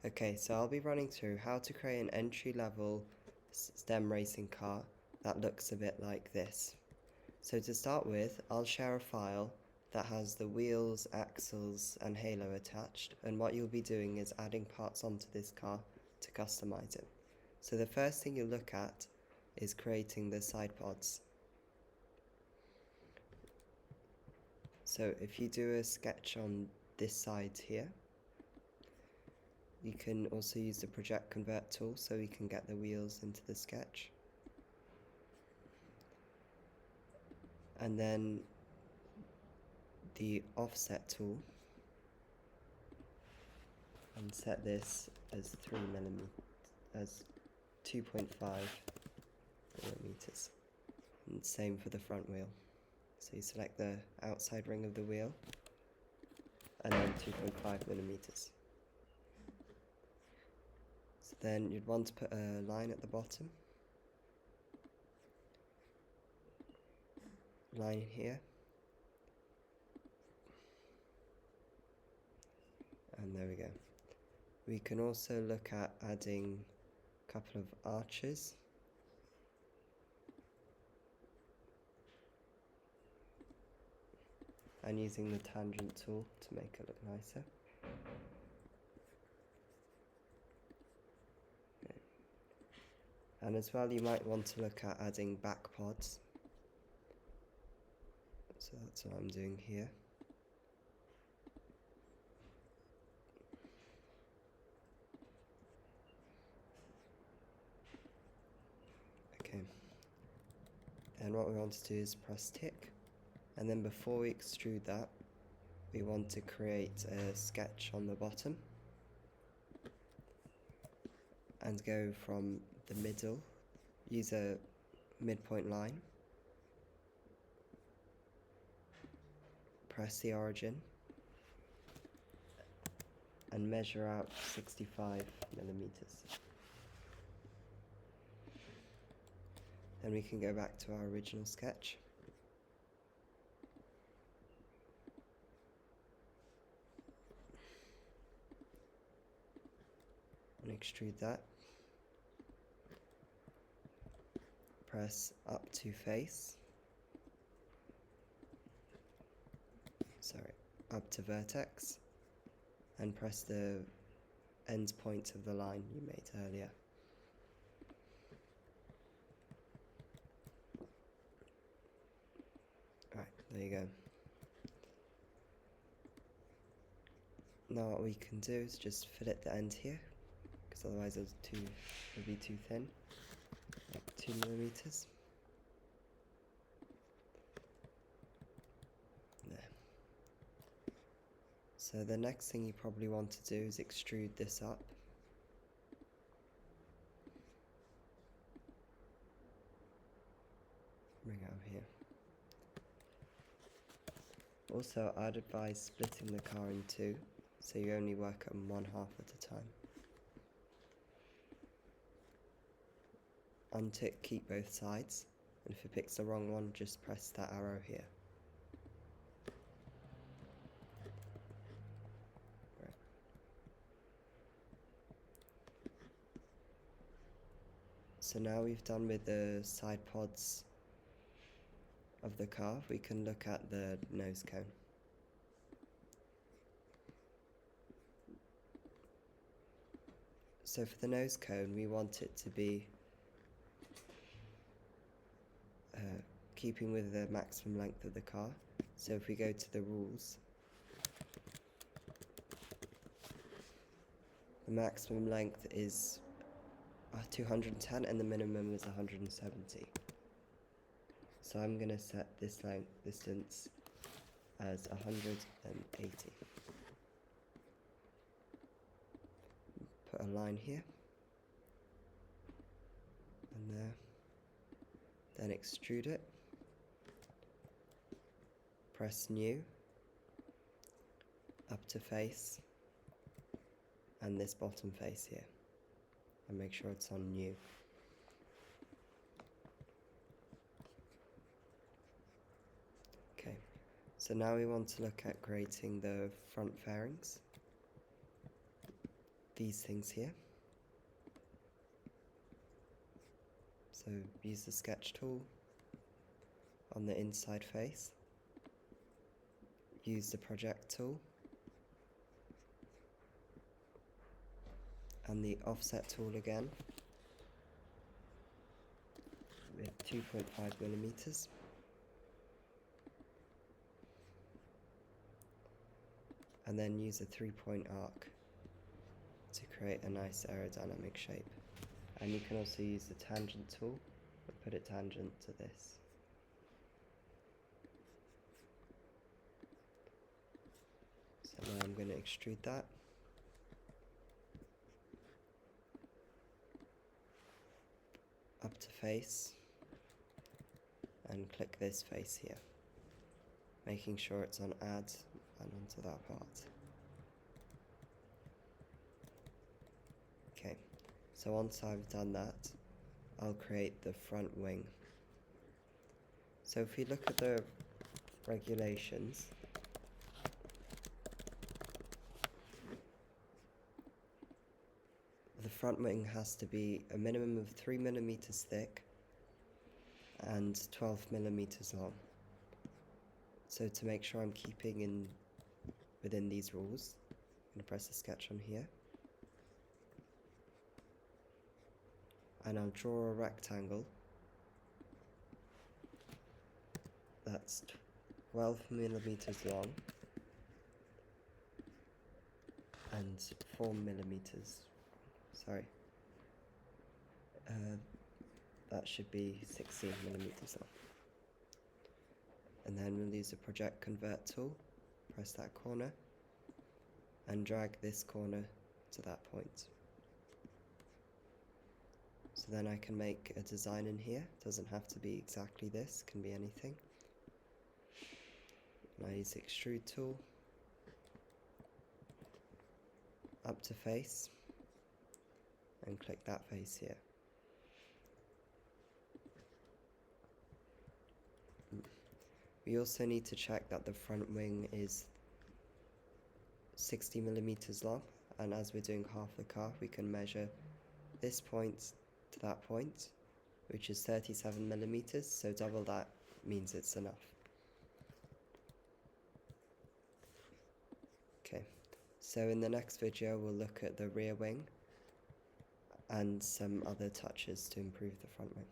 Okay, so I'll be running through how to create an entry-level STEM racing car that looks a bit like this. So to start with, I'll share a file that has the wheels, axles and halo attached, and what you'll be doing is adding parts onto this car to customize it. So the first thing you'll look at is creating the side pods. So if you do a sketch on this side here, you can also use the project convert tool so we can get the wheels into the sketch. And then the offset tool, and set this as 2.5 millimeters. And same for the front wheel. So you select the outside ring of the wheel and then 2.5 millimeters. So then you'd want to put a line at the bottom, line here, and there we go. We can also look at adding a couple of arches. And using the tangent tool to make it look nicer. Okay. And as well, you might want to look at adding back pods. So that's what I'm doing here. Okay. Then what we want to do is press tick. And then before we extrude that, we want to create a sketch on the bottom. And go from the middle, use a midpoint line. Press the origin. And measure out 65 millimeters. Then we can go back to our original sketch. And extrude that. Press up to face. Up to vertex. And press the end point of the line you made earlier. Right, there you go. Now what we can do is just fillet the end here, because otherwise it would be too thin, like 2 millimeters. There. So the next thing you probably want to do is extrude this up. Bring it over here. Also, I'd advise splitting the car in two, so you only work on one half at a time. Untick keep both sides, and if it picks the wrong one, just press that arrow here. Right. So now we've done with the side pods of the car, we can look at the nose cone. So for the nose cone, we want it to be keeping with the maximum length of the car. So if we go to the rules, the maximum length is 210 and the minimum is 170. So I'm going to set this distance as 180. Put a line here and there. Then extrude it. Press new, up to face, and this bottom face here. And make sure it's on new. Okay, so now we want to look at creating the front fairings. these things here. So use the sketch tool on the inside face. Use the project tool and the offset tool again with 2.5 millimeters. And then use a 3-point arc to create a nice aerodynamic shape. And you can also use the tangent tool, but put it tangent to this. So now I'm going to extrude that. Up to face, and click this face here, making sure it's on add and onto that part. Okay, so once I've done that, I'll create the front wing. So if we look at the regulations, the front wing has to be a minimum of 3 millimeters thick and 12 millimeters long. So to make sure I'm keeping within these rules, I'm going to press the sketch on here. And I'll draw a rectangle that's 12 millimeters long and 4 millimeters. Sorry. That should be 16 millimeters long. And then we'll use the project convert tool, press that corner, and drag this corner to that point. So then I can make a design in here. Doesn't have to be exactly this, can be anything. And I use the extrude tool, up to face, and click that face here. We also need to check that the front wing is 60 millimeters long, and as we're doing half the car, we can measure this point to that point, which is 37 millimeters, so double that means it's enough. Okay, so in the next video we'll look at the rear wing and some other touches to improve the front wing.